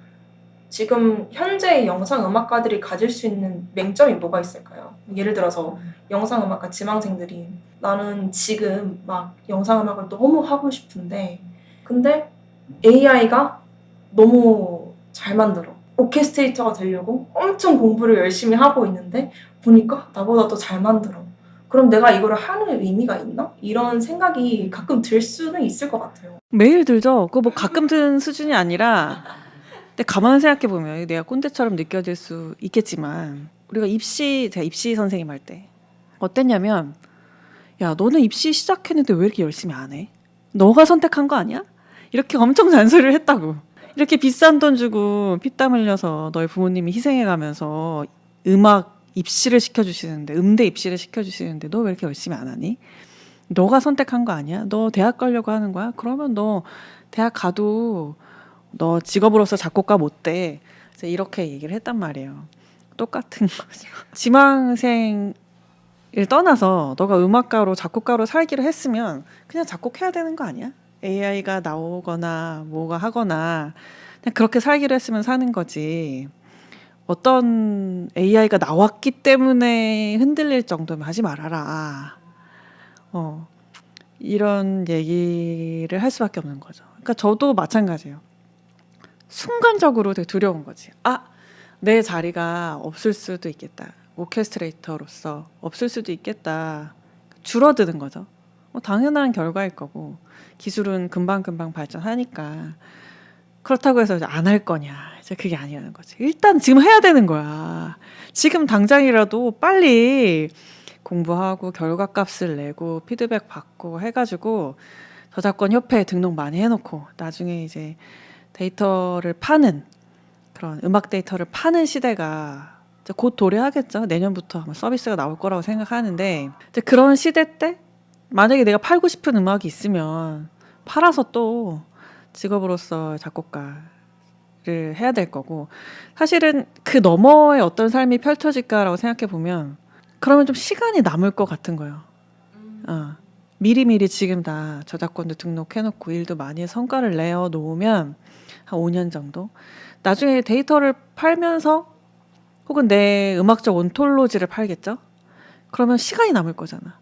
Speaker 2: 지금 현재의 영상 음악가들이 가질 수 있는 맹점이 뭐가 있을까요? 예를 들어서 영상 음악가 지망생들이 나는 지금 막 영상 음악을 너무 하고 싶은데 근데 AI가 너무 잘 만들어. 오케스트레이터가 되려고 엄청 공부를 열심히 하고 있는데 보니까 나보다 더 잘 만들어. 그럼 내가 이거를 하는 의미가 있나? 이런 생각이 가끔 들 수는 있을 것 같아요.
Speaker 1: 매일 들죠. 그거 뭐 가끔 드는 수준이 아니라 근데 가만히 생각해 보면 내가 꼰대처럼 느껴질 수 있겠지만 우리가 제가 입시 선생님 할 때 어땠냐면 야 너는 입시 시작했는데 왜 이렇게 열심히 안 해? 너가 선택한 거 아니야? 이렇게 엄청 잔소리를 했다고. 이렇게 비싼 돈 주고 피땀 흘려서 너희 부모님이 희생해가면서 음악 입시를 시켜주시는데 음대 입시를 시켜주시는데 너 왜 이렇게 열심히 안 하니? 너가 선택한 거 아니야? 너 대학 가려고 하는 거야? 그러면 너 대학 가도 너 직업으로서 작곡가 못 돼. 그래서 이렇게 얘기를 했단 말이에요. 똑같은 거죠. 지망생을 떠나서 너가 음악가로 작곡가로 살기로 했으면 그냥 작곡해야 되는 거 아니야? AI가 나오거나 뭐가 하거나 그냥 그렇게 살기로 했으면 사는 거지. 어떤 AI가 나왔기 때문에 흔들릴 정도면 하지 말아라. 이런 얘기를 할 수밖에 없는 거죠. 그러니까 저도 마찬가지예요. 순간적으로 되게 두려운 거지. 내 자리가 없을 수도 있겠다. 오케스트레이터로서 없을 수도 있겠다. 줄어드는 거죠. 당연한 결과일 거고 기술은 금방금방 발전하니까 그렇다고 해서 안 할 거냐 이제 그게 아니라는 거지. 일단 지금 해야 되는 거야. 지금 당장이라도 빨리 공부하고 결과값을 내고 피드백 받고 해가지고 저작권 협회에 등록 많이 해놓고 나중에 이제 데이터를 파는 그런 음악 데이터를 파는 시대가 이제 곧 도래하겠죠. 내년부터 아마 서비스가 나올 거라고 생각하는데 이제 그런 시대 때 만약에 내가 팔고 싶은 음악이 있으면 팔아서 또 직업으로서 작곡가를 해야 될 거고 사실은 그 너머에 어떤 삶이 펼쳐질까라고 생각해 보면 그러면 좀 시간이 남을 것 같은 거예요. 미리미리 지금 다 저작권도 등록해놓고 일도 많이 해서 성과를 내어 놓으면 한 5년 정도 나중에 데이터를 팔면서 혹은 내 음악적 온톨로지를 팔겠죠. 그러면 시간이 남을 거잖아.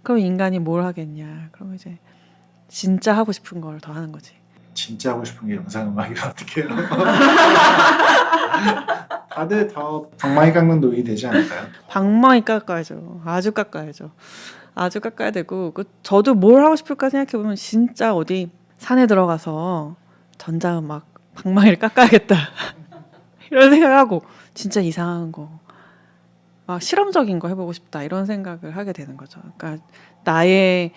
Speaker 1: 그럼 인간이 뭘 하겠냐. 그러면 이제 진짜 하고 싶은 걸 더 하는 거지.
Speaker 3: 진짜 하고 싶은 게 영상음악이면 어떡해요? 다들 더 방망이 깎는 노인이 되지 않을까요?
Speaker 1: 방망이 깎아야죠. 아주 깎아야죠. 아주 깎아야 되고 저도 뭘 하고 싶을까 생각해보면 진짜 어디 산에 들어가서 전자음악 방망이를 깎아야겠다. 이런 생각하고 진짜 이상한 거 막 실험적인 거 해보고 싶다 이런 생각을 하게 되는 거죠. 그러니까 나의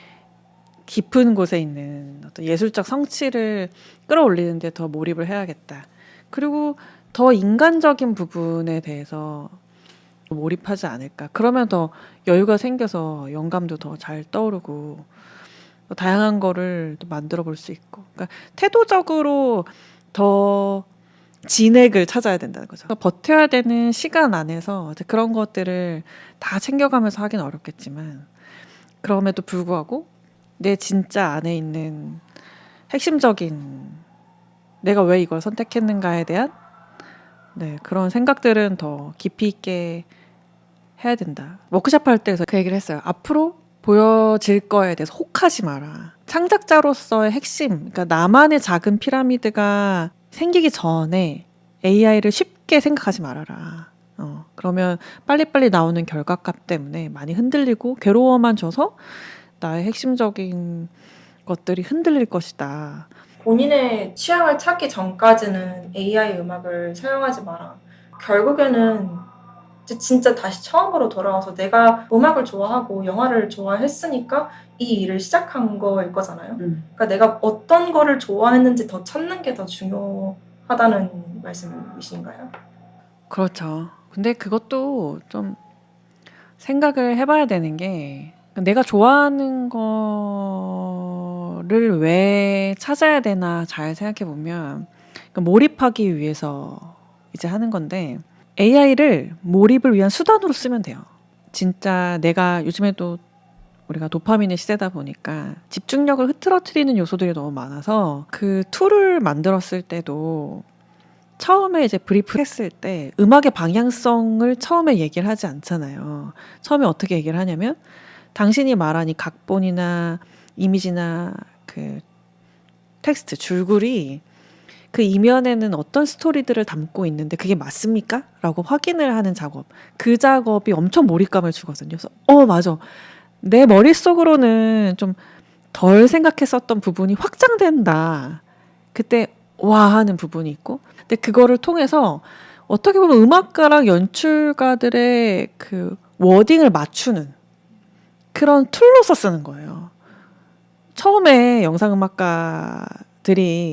Speaker 1: 깊은 곳에 있는 어떤 예술적 성취를 끌어올리는 데 더 몰입을 해야겠다. 그리고 더 인간적인 부분에 대해서 몰입하지 않을까. 그러면 더 여유가 생겨서 영감도 더 잘 떠오르고 더 다양한 거를 또 만들어 볼 수 있고. 그러니까 태도적으로 더 진액을 찾아야 된다는 거죠. 버텨야 되는 시간 안에서 그런 것들을 다 챙겨가면서 하긴 어렵겠지만 그럼에도 불구하고 내 진짜 안에 있는 핵심적인 내가 왜 이걸 선택했는가에 대한 그런 생각들은 더 깊이 있게 해야 된다. 워크숍 할 때서 그 얘기를 했어요. 앞으로 보여질 거에 대해서 혹하지 마라. 창작자로서의 핵심, 그러니까 나만의 작은 피라미드가 생기기 전에 AI를 쉽게 생각하지 말아라. 그러면 빨리빨리 나오는 결과값 때문에 많이 흔들리고 괴로워만 줘서 나의 핵심적인 것들이 흔들릴 것이다.
Speaker 2: 본인의 취향을 찾기 전까지는 AI 음악을 사용하지 마라. 결국에는 이제 진짜 다시 처음으로 돌아와서 내가 음악을 좋아하고 영화를 좋아했으니까 이 일을 시작한 거일 거잖아요. 그러니까 내가 어떤 거를 좋아했는지 더 찾는 게 더 중요하다는 말씀이신가요?
Speaker 1: 그렇죠. 근데 그것도 좀 생각을 해봐야 되는 게 내가 좋아하는 거를 왜 찾아야 되나 잘 생각해 보면 몰입하기 위해서 이제 하는 건데 AI를 몰입을 위한 수단으로 쓰면 돼요. 진짜 내가 요즘에도 우리가 도파민의 시대다 보니까 집중력을 흐트러뜨리는 요소들이 너무 많아서 그 툴을 만들었을 때도 처음에 이제 브리프 했을 때 음악의 방향성을 처음에 얘기를 하지 않잖아요. 처음에 어떻게 얘기를 하냐면 당신이 말한 이 각본이나 이미지나 그 텍스트, 줄글이 그 이면에는 어떤 스토리들을 담고 있는데 그게 맞습니까? 라고 확인을 하는 작업. 그 작업이 엄청 몰입감을 주거든요. 그래서 맞아. 내 머릿속으로는 좀 덜 생각했었던 부분이 확장된다. 그때 와 하는 부분이 있고. 근데 그거를 통해서 어떻게 보면 음악가랑 연출가들의 그 워딩을 맞추는 그런 툴로서 쓰는 거예요. 처음에 영상음악가들이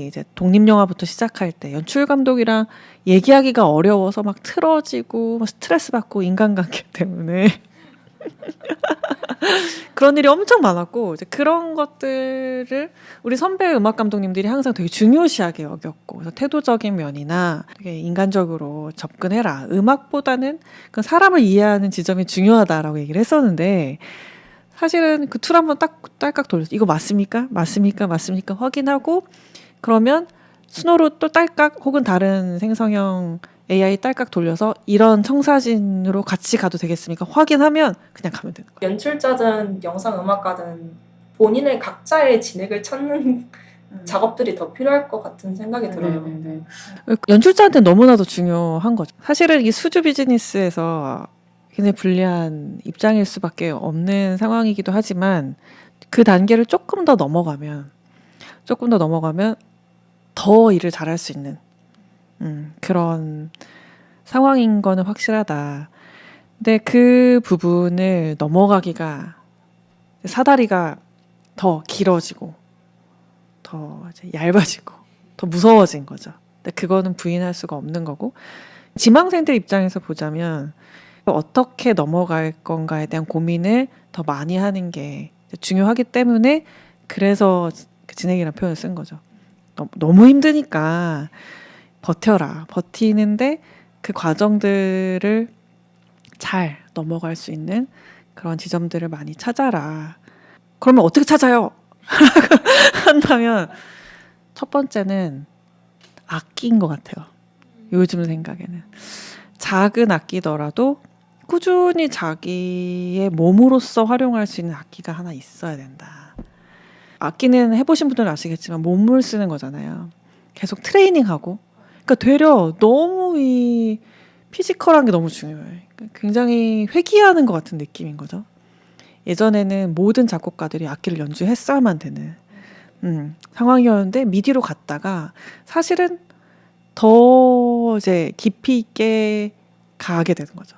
Speaker 1: 이제 독립영화부터 시작할 때 연출 감독이랑 얘기하기가 어려워서 막 틀어지고 막 스트레스 받고 인간관계 때문에 그런 일이 엄청 많았고 이제 그런 것들을 우리 선배 음악 감독님들이 항상 되게 중요시하게 여겼고 그래서 태도적인 면이나 되게 인간적으로 접근해라. 음악보다는 그 사람을 이해하는 지점이 중요하다라고 얘기를 했었는데 사실은 그 툴 한번 딸깍 돌려서 이거 맞습니까? 맞습니까? 맞습니까? 확인하고 그러면 스노로 또 딸깍 혹은 다른 생성형 AI 딸깍 돌려서 이런 청사진으로 같이 가도 되겠습니까? 확인하면 그냥 가면 되는 거예요.
Speaker 2: 연출자든 영상 음악가든 본인의 각자의 진액을 찾는 작업들이 더 필요할 것 같은 생각이 들어요.
Speaker 1: 연출자한테 너무나도 중요한 거죠. 사실은 이 수주 비즈니스에서 굉장히 불리한 입장일 수밖에 없는 상황이기도 하지만 그 단계를 조금 더 넘어가면 더 일을 잘할 수 있는 그런 상황인 거는 확실하다. 근데 그 부분을 넘어가기가 사다리가 더 길어지고 더 이제 얇아지고 더 무서워진 거죠. 근데 그거는 부인할 수가 없는 거고 지망생들 입장에서 보자면 어떻게 넘어갈 건가에 대한 고민을 더 많이 하는 게 중요하기 때문에 그래서 그 진액이라는 표현을 쓴 거죠. 너무 힘드니까 버텨라. 버티는데 그 과정들을 잘 넘어갈 수 있는 그런 지점들을 많이 찾아라. 그러면 어떻게 찾아요? 한다면 첫 번째는 악기인 것 같아요. 요즘 생각에는. 작은 악기더라도 꾸준히 자기의 몸으로서 활용할 수 있는 악기가 하나 있어야 된다. 악기는 해보신 분들은 아시겠지만 몸을 쓰는 거잖아요. 계속 트레이닝하고. 그러니까 되려 너무 이 피지컬한 게 너무 중요해. 굉장히 회귀하는 것 같은 느낌인 거죠. 예전에는 모든 작곡가들이 악기를 연주했어야만 되는 상황이었는데 미디로 갔다가 사실은 더 이제 깊이 있게 가게 되는 거죠.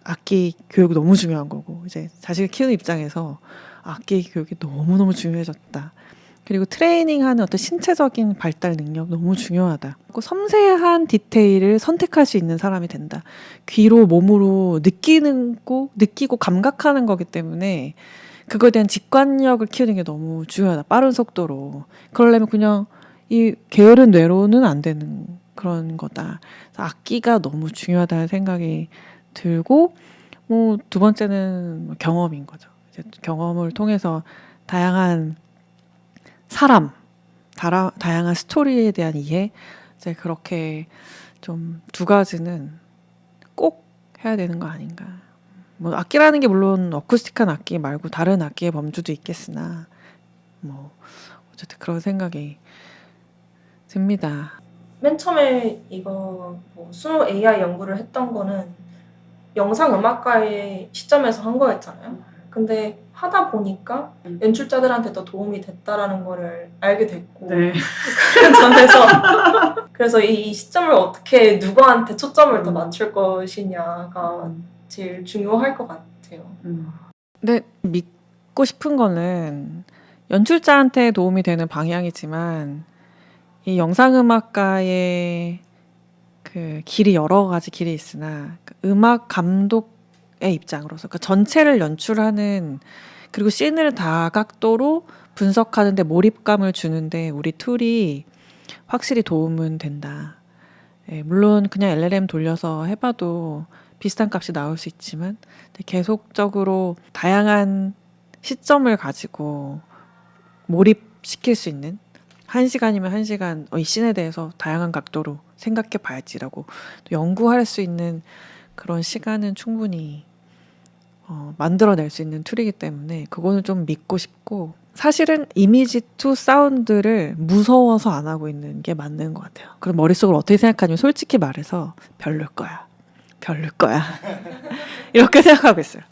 Speaker 1: 악기 교육이 너무 중요한 거고 이제 자식을 키우는 입장에서 악기 교육이 너무너무 중요해졌다. 그리고 트레이닝하는 어떤 신체적인 발달 능력 너무 중요하다. 섬세한 디테일을 선택할 수 있는 사람이 된다. 귀로 몸으로 느끼고 감각하는 거기 때문에 그거에 대한 직관력을 키우는 게 너무 중요하다. 빠른 속도로. 그러려면 그냥 이 게으른 뇌로는 안 되는 그런 거다. 악기가 너무 중요하다는 생각이 들고 두 번째는 경험인 거죠. 이제 경험을 통해서 다양한 사람, 다양한 스토리에 대한 이해, 이제 그렇게 좀 두 가지는 꼭 해야 되는 거 아닌가. 뭐 악기라는 게 물론 어쿠스틱한 악기 말고 다른 악기의 범주도 있겠으나 뭐 어쨌든 그런 생각이 듭니다.
Speaker 2: 맨 처음에 이거 수노 AI 연구를 했던 거는 영상 음악가의 시점에서 한 거였잖아요. 근데 하다 보니까 연출자들한테 더 도움이 됐다라는 거를 알게 됐고 그런 점에서 그래서 이 시점을 어떻게 누구한테 초점을 더 맞출 것이냐가 제일 중요할 것 같아요.
Speaker 1: 근데 믿고 싶은 거는 연출자한테 도움이 되는 방향이지만 이 영상음악가의 그 길이 여러 가지 길이 있으나 그 음악 감독의 입장으로서 그 전체를 연출하는 그리고 씬을 다각도로 분석하는데 몰입감을 주는데 우리 툴이 확실히 도움은 된다. 예, 물론 그냥 LLM 돌려서 해봐도 비슷한 값이 나올 수 있지만 계속적으로 다양한
Speaker 4: 시점을 가지고 몰입시킬 수 있는 1시간이면 1시간 이 씬에 대해서 다양한 각도로 생각해 봐야지라고 또 연구할 수 있는 그런 시간은 충분히 만들어낼 수 있는 툴이기 때문에 그거는 좀 믿고 싶고 사실은 이미지 투 사운드를 무서워서 안 하고 있는 게 맞는 것 같아요. 그럼 머릿속으로 어떻게 생각하냐면 솔직히 말해서 별로일 거야. 별로일 거야. 이렇게 생각하고 있어요.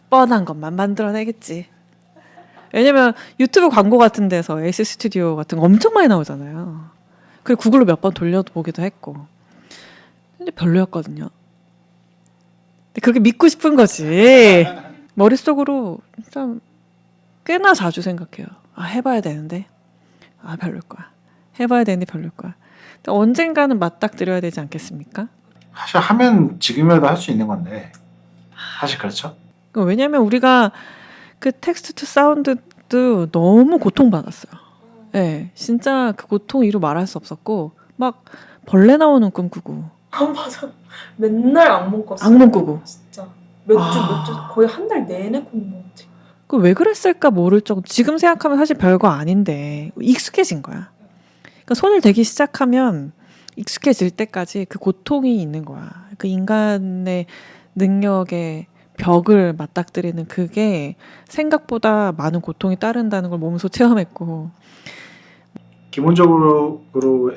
Speaker 4: 뻔한 것만 만들어내겠지. 왜냐면 유튜브 광고 같은 데서 에이스 스튜디오 같은 거 엄청 많이 나오잖아요. 그리고 구글로 몇 번 돌려보기도 했고. 근데 별로였거든요. 근데 그렇게 믿고 싶은 거지. 머릿속으로 좀 꽤나 자주 생각해요. 아, 해봐야 되는데. 아, 별로일 거야. 해봐야 되는데 별로일 거야. 근데 언젠가는 맞닥뜨려야 되지 않겠습니까?
Speaker 3: 사실 하면 지금이라도 할 수 있는 건데 사실 그렇죠.
Speaker 4: 왜냐면 우리가 그 텍스트 투 사운드도 너무 고통받았어요. 네, 진짜 그 고통 이루 말할 수 없었고 막 벌레 나오는 꿈 꾸고
Speaker 2: 아 맞아. 맨날 악몽 꿨어.
Speaker 4: 악몽 꾸고.
Speaker 2: 진짜 몇
Speaker 4: 아.
Speaker 2: 주 거의 한 달 내내 꾼 것 같아.
Speaker 4: 그 왜 그랬을까 모를 정도. 지금 생각하면 사실 별거 아닌데 익숙해진 거야. 그러니까 손을 대기 시작하면 익숙해질 때까지 그 고통이 있는 거야. 그 인간의 능력의 벽을 맞닥뜨리는 그게 생각보다 많은 고통이 따른다는 걸 몸소 체험했고.
Speaker 3: 기본적으로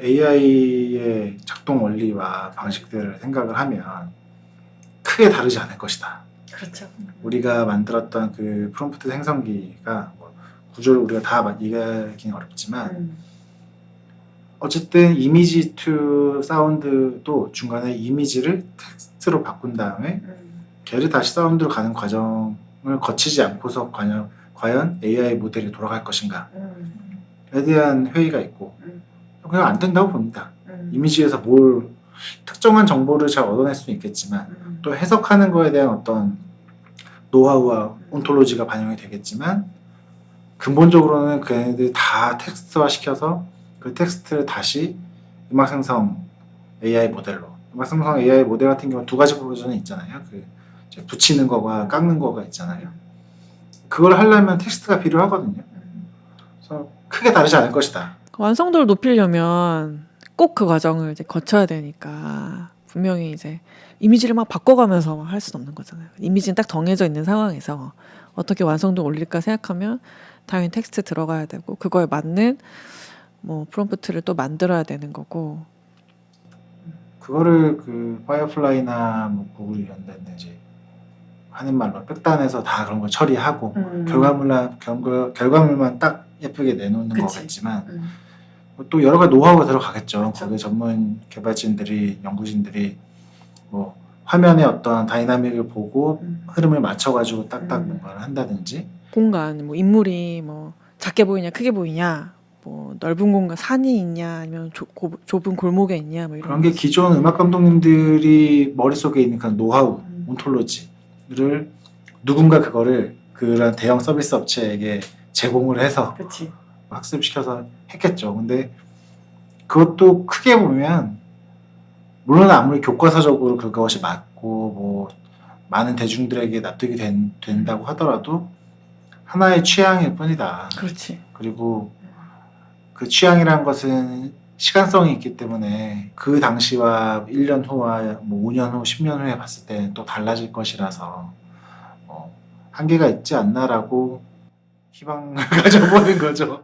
Speaker 3: AI의 작동 원리와 방식들을 생각을 하면 크게 다르지 않을 것이다.
Speaker 2: 그렇죠.
Speaker 3: 우리가 만들었던 그 프롬프트 생성기가 뭐 구조를 우리가 다 이해하기는 어렵지만 어쨌든 이미지 투 사운드도 중간에 이미지를 텍스트로 바꾼 다음에 걔를 다시 사운드로 가는 과정을 거치지 않고서 과연 AI 모델이 돌아갈 것인가에 대한 회의가 있고 그냥 안 된다고 봅니다. 이미지에서 뭘 특정한 정보를 잘 얻어낼 수는 있겠지만 또 해석하는 거에 대한 어떤 노하우와 온톨로지가 반영이 되겠지만 근본적으로는 걔네들이 다 텍스트화 시켜서 그 텍스트를 다시 음악 생성 AI 모델로 음악 생성 AI 모델 같은 경우는 두 가지 버전이 있잖아요. 그 이제 붙이는 거와 깎는 거가 있잖아요. 그걸 하려면 텍스트가 필요하거든요. 그래서 크게 다르지 않을 것이다.
Speaker 4: 완성도를 높이려면 꼭 그 과정을 이제 거쳐야 되니까 분명히 이제 이미지를 막 바꿔가면서 할 수는 없는 거잖아요. 이미지는 딱 정해져 있는 상황에서 어떻게 완성도 올릴까 생각하면 당연히 텍스트 들어가야 되고 그거에 맞는 뭐 프롬프트를 또 만들어야 되는 거고.
Speaker 3: 그거를 그 파이어플라이나 뭐 구글 이런 데는 이제 하는 말로 백단에서 다 그런 걸 처리하고 결과물만 딱 예쁘게 내놓는
Speaker 2: 그치.
Speaker 3: 거겠지만 또 여러 가지 노하우가 들어가겠죠.
Speaker 2: 그쵸.
Speaker 3: 거기 전문 개발진들이 연구진들이 뭐 화면의 어떤 다이나믹을 보고 흐름을 맞춰가지고 딱딱 뭔가를 한다든지
Speaker 4: 공간, 뭐 인물이 뭐 작게 보이냐 크게 보이냐, 뭐 넓은 공간 산이 있냐 아니면 좁은 골목에 있냐 뭐 이런
Speaker 3: 그런 게 기존 음악 감독님들이 머릿속에 있는 그런 노하우, 온톨로지를 누군가 그거를 그런 대형 서비스 업체에게 제공을 해서
Speaker 2: 그렇지.
Speaker 3: 학습시켜서 했겠죠. 근데 그것도 크게 보면 물론 아무리 교과서적으로 그것이 맞고 뭐 많은 대중들에게 납득이 된다고 하더라도 하나의 취향일 뿐이다.
Speaker 4: 그렇지.
Speaker 3: 그리고 그 취향이란 것은 시간성이 있기 때문에 그 당시와 1년 후와 뭐 5년 후, 10년 후에 봤을 때는 또 달라질 것이라서 한계가 있지 않나라고 희망을 가져보는 거죠.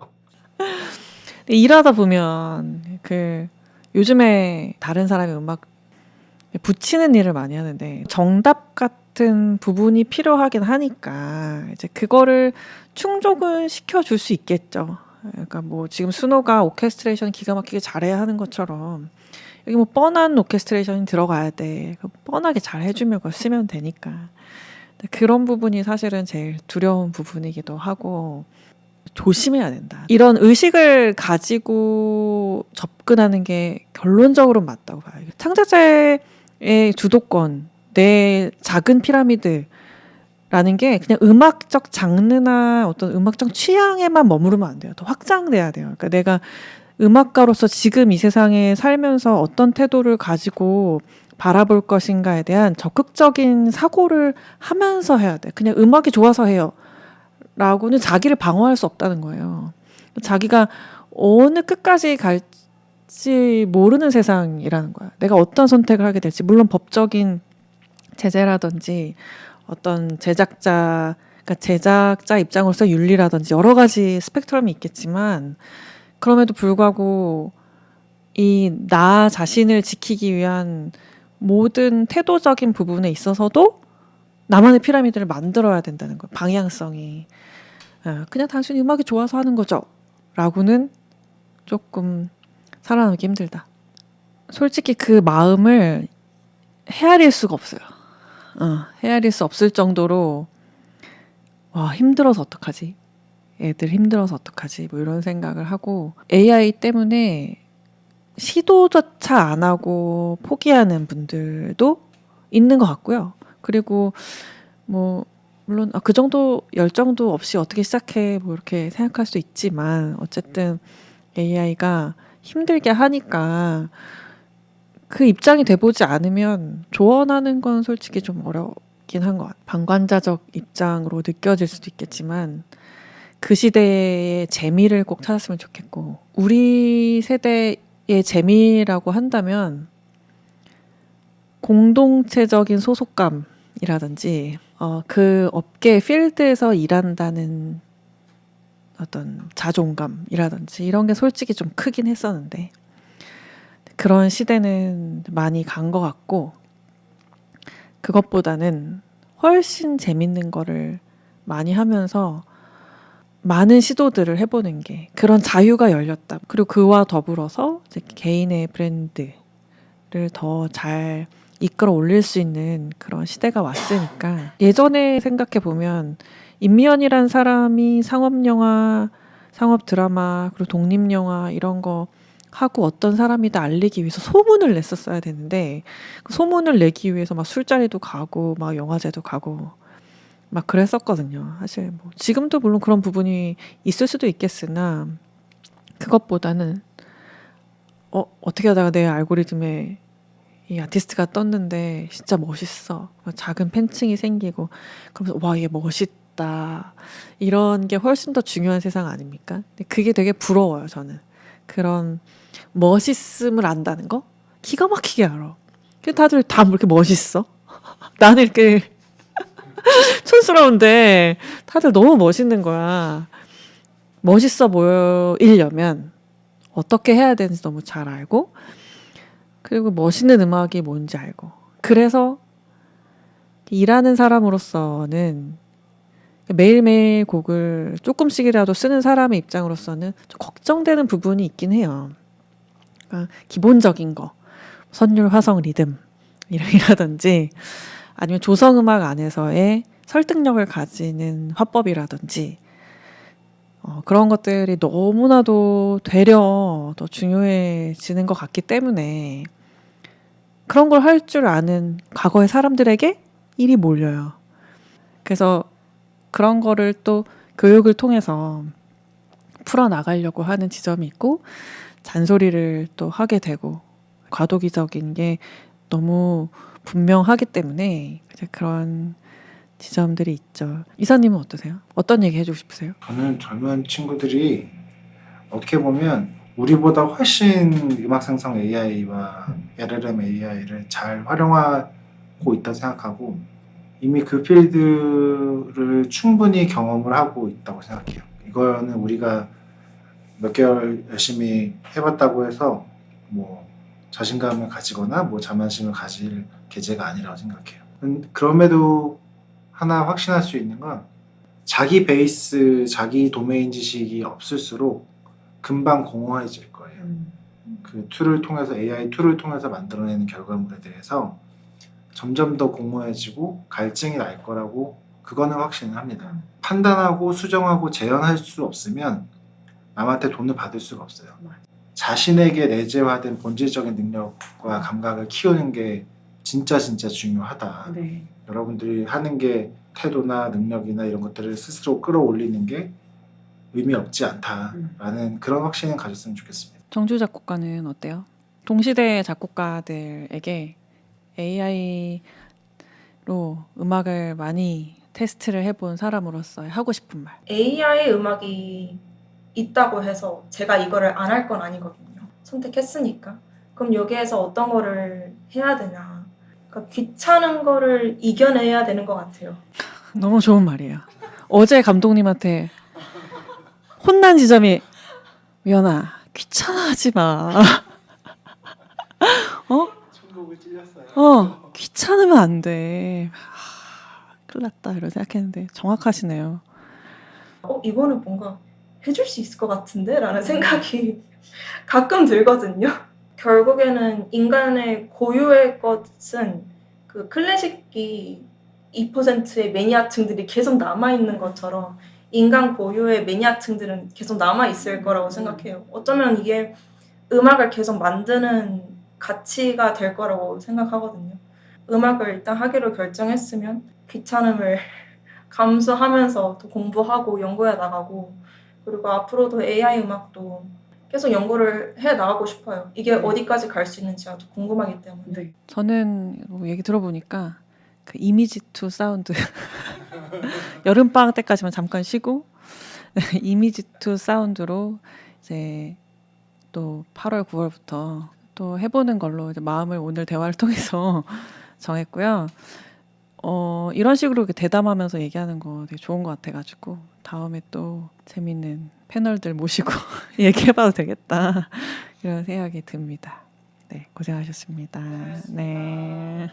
Speaker 4: 일하다 보면 그 요즘에 다른 사람의 음악 붙이는 일을 많이 하는데 정답 같은 부분이 필요하긴 하니까 이제 그거를 충족을 시켜줄 수 있겠죠. 그러니까 뭐 지금 순호가 오케스트레이션 기가 막히게 잘해야 하는 것처럼 여기 뭐 뻔한 오케스트레이션이 들어가야 돼. 뻔하게 잘 해주면 그걸 쓰면 되니까. 그런 부분이 사실은 제일 두려운 부분이기도 하고 조심해야 된다. 이런 의식을 가지고 접근하는 게 결론적으로 맞다고 봐요. 창작자의 주도권, 내 작은 피라미드라는 게 그냥 음악적 장르나 어떤 음악적 취향에만 머무르면 안 돼요. 더 확장돼야 돼요. 그러니까 내가 음악가로서 지금 이 세상에 살면서 어떤 태도를 가지고 바라볼 것인가에 대한 적극적인 사고를 하면서 해야 돼. 그냥 음악이 좋아서 해요. 라고는 자기를 방어할 수 없다는 거예요. 자기가 어느 끝까지 갈지 모르는 세상이라는 거야. 내가 어떤 선택을 하게 될지. 물론 법적인 제재라든지 어떤 제작자, 그러니까 제작자 입장으로서 윤리라든지 여러 가지 스펙트럼이 있겠지만 그럼에도 불구하고 이 나 자신을 지키기 위한 모든 태도적인 부분에 있어서도 나만의 피라미드를 만들어야 된다는 거예요. 방향성이. 그냥 단순히 음악이 좋아서 하는 거죠. 라고는 조금 살아남기 힘들다. 솔직히 그 마음을 헤아릴 수가 없어요. 헤아릴 수 없을 정도로 와, 힘들어서 어떡하지? 애들 힘들어서 어떡하지? 뭐 이런 생각을 하고 AI 때문에 시도조차 안 하고 포기하는 분들도 있는 것 같고요. 그리고 뭐 물론 그 정도 열정도 없이 어떻게 시작해 뭐 이렇게 생각할 수 있지만 어쨌든 AI가 힘들게 하니까 그 입장이 돼보지 않으면 조언하는 건 솔직히 좀 어렵긴 한 것 같아요. 방관자적 입장으로 느껴질 수도 있겠지만 그 시대의 재미를 꼭 찾았으면 좋겠고 우리 세대의 재미라고 한다면 공동체적인 소속감이라든지 그 업계 필드에서 일한다는 어떤 자존감이라든지 이런 게 솔직히 좀 크긴 했었는데 그런 시대는 많이 간 것 같고 그것보다는 훨씬 재밌는 거를 많이 하면서 많은 시도들을 해보는 게 그런 자유가 열렸다. 그리고 그와 더불어서 이제 개인의 브랜드를 더 잘 이끌어 올릴 수 있는 그런 시대가 왔으니까 예전에 생각해 보면 임미연이란 사람이 상업영화, 상업드라마, 그리고 독립영화 이런 거 하고 어떤 사람이다 알리기 위해서 소문을 냈었어야 되는데 그 소문을 내기 위해서 막 술자리도 가고 막 영화제도 가고 막 그랬었거든요. 사실 뭐 지금도 물론 그런 부분이 있을 수도 있겠으나 그것보다는 어떻게 하다가 내 알고리즘에 이 아티스트가 떴는데 진짜 멋있어. 작은 팬층이 생기고 그러면서 와, 얘 멋있다. 이런 게 훨씬 더 중요한 세상 아닙니까? 근데 그게 되게 부러워요, 저는. 그런 멋있음을 안다는 거? 기가 막히게 알아. 근데 다들 다 뭐 이렇게 멋있어? 나는 이렇게 촌스러운데 다들 너무 멋있는 거야. 멋있어 보이려면 어떻게 해야 되는지 너무 잘 알고 그리고 멋있는 음악이 뭔지 알고 그래서 일하는 사람으로서는 매일매일 곡을 조금씩이라도 쓰는 사람의 입장으로서는 좀 걱정되는 부분이 있긴 해요. 그러니까 기본적인 거 선율, 화성, 리듬 이라든지 아니면 조성음악 안에서의 설득력을 가지는 화법이라든지 그런 것들이 너무나도 되려 더 중요해지는 것 같기 때문에 그런 걸 할 줄 아는 과거의 사람들에게 일이 몰려요. 그래서 그런 거를 또 교육을 통해서 풀어나가려고 하는 지점이 있고 잔소리를 또 하게 되고 과도기적인 게 너무 분명하기 때문에 이제 그런 지점들이 있죠. 이사님은 어떠세요? 어떤 얘기 해주고 싶으세요?
Speaker 3: 저는 젊은 친구들이 어떻게 보면 우리보다 훨씬 음악 생성 AI와 LLM AI를 잘 활용하고 있다고 생각하고 이미 그 필드를 충분히 경험을 하고 있다고 생각해요. 이거는 우리가 몇 개월 열심히 해봤다고 해서 뭐 자신감을 가지거나 뭐 자만심을 가질 계제가 아니라고 생각해요. 그럼에도 하나 확신할 수 있는 건 자기 베이스, 자기 도메인 지식이 없을수록 금방 공허해질 거예요. 그 툴을 통해서 AI 툴을 통해서 만들어내는 결과물에 대해서 점점 더 공허해지고 갈증이 날 거라고 그거는 확신을 합니다. 판단하고 수정하고 재현할 수 없으면 남한테 돈을 받을 수가 없어요. 자신에게 내재화된 본질적인 능력과 감각을 키우는 게 진짜 중요하다.
Speaker 1: 네.
Speaker 3: 여러분들이 하는 게 태도나 능력이나 이런 것들을 스스로 끌어올리는 게 의미 없지 않다라는 그런 확신을 가졌으면 좋겠습니다.
Speaker 1: 정주 작곡가는 어때요? 동시대 작곡가들에게 AI로 음악을 많이 테스트를 해본 사람으로서 하고 싶은 말.
Speaker 2: AI 음악이 있다고 해서 제가 이거를 안 할 건 아니거든요. 선택했으니까. 그럼 여기에서 어떤 거를 해야 되냐. 그러니까 귀찮은 거를 이겨내야 되는 것 같아요.
Speaker 1: 너무 좋은 말이에요. 어제 감독님한테 혼난 지점이 미연아 귀찮아하지 마.
Speaker 3: 천국을 찔렸어요.
Speaker 1: 귀찮으면 안 돼. 큰일 났다 이런 생각했는데 정확하시네요.
Speaker 2: 이거는 뭔가 해줄 수 있을 것 같은데? 라는 생각이 가끔 들거든요. 결국에는 인간의 고유의 것은 그 클래식이 2%의 매니아층들이 계속 남아있는 것처럼 인간 고유의 매니아층들은 계속 남아있을 거라고 생각해요. 어쩌면 이게 음악을 계속 만드는 가치가 될 거라고 생각하거든요. 음악을 일단 하기로 결정했으면 귀찮음을 감수하면서 또 공부하고 연구해 나가고 그리고 앞으로도 AI 음악도 계속 연구를 해 나가고 싶어요. 이게 어디까지 갈 수 있는지가 더 궁금하기 때문에.
Speaker 1: 저는 뭐 얘기 들어보니까 그 이미지 투 사운드 여름 방학 때까지만 잠깐 쉬고 이미지 투 사운드로 이제 또 8월 9월부터 또 해보는 걸로 이제 마음을 오늘 대화를 통해서 정했고요. 이런 식으로 이렇게 대담하면서 얘기하는 거 되게 좋은 것 같아가지고 다음에 또 재밌는 패널들 모시고 얘기해봐도 되겠다 이런 생각이 듭니다. 네, 고생하셨습니다. 네.